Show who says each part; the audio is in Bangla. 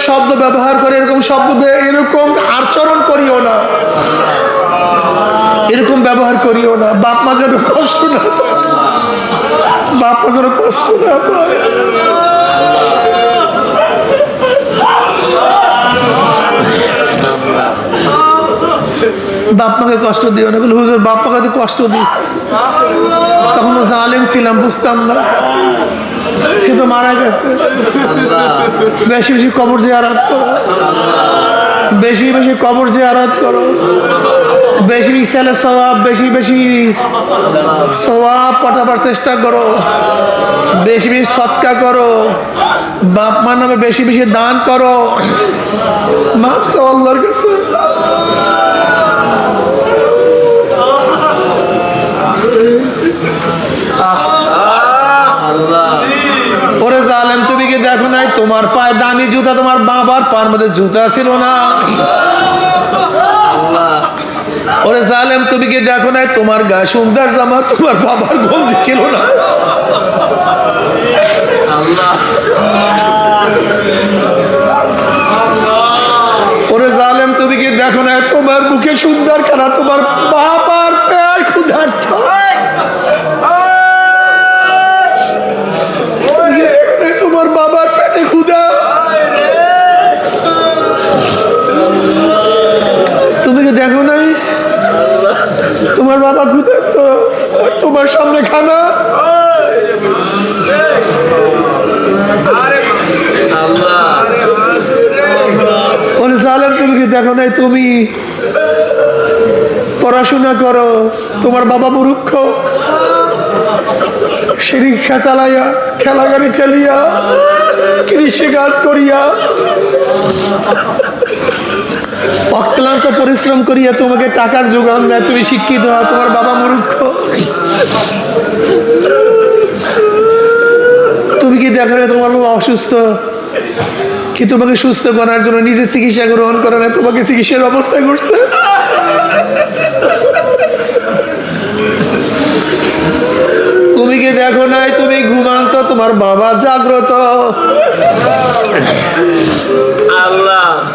Speaker 1: শব্দ ব্যবহার করে, এরকম এরকম আচরণ করিও না, এরকম ব্যবহার করিও না। বাপ মা যেন কষ্ট না পায়, বাপ মা যেন কষ্ট না পায়। বাপ মাকে কষ্ট দিও না। বলে হুজুর বাপ মাকে তো কষ্ট দিস, তখন জালেম ছিলাম, বুঝতাম না, কিন্তু মারা গেছে। বেশি বেশি কবর জিয়ারত করো, বেশি বেশি কবর জিয়ারত করো, বেশি বেশি ছেলে সওয়াব, বেশি বেশি সওয়াব পাঠাবার চেষ্টা করো, বেশি বেশি সৎকা করো, বাপ মার নামে বেশি বেশি দান করো, মাপ চাও আল্লাহর কাছে। ওরে জালেম, তুমি কি দেখো নাই তোমার পায়ে দামি জুতা, তোমার বাবার পায়ের মধ্যে জুতা ছিল না? ওরে জালেম, তুমি কি দেখো নাই তোমার গায়ে সুন্দর জামা, তোমার বাবার গঞ্জি ছিল না? ওরে জালেম, তুমি কি দেখো নাই তোমার মুখে সুন্দর খানা, তোমার বাবার পেট ক্ষুধার্ত? তোমার বাবার পেটে ক্ষুধা, তুমি কি দেখো নাই তোমার বাবা ক্ষুধার্ত, তোমার সামনে খানা? ওরে জালেম, তুমি কি দেখো নাই তুমি পড়াশোনা করো, তোমার বাবা মূর্খ, সে রিক্সা চালাইয়া, ঠেলা গাড়ি ঠেলিয়া, কৃষি কাজ করিয়া, অক্লান্ত পরিশ্রম করিয়া তোমাকে টাকার যোগান দেয়, তুমি শিক্ষিত হও, তোমার বাবা মূর্খ। তুমি কি দেখো না তোমার বাবা অসুস্থ, কি তোমাকে সুস্থ করার জন্য নিজে চিকিৎসা গ্রহণ করে না, তোমাকে চিকিৎসার ব্যবস্থা করছে? তুমি কি দেখো নাই তুমি ঘুমান্ত, তোমার বাবা জাগ্রত?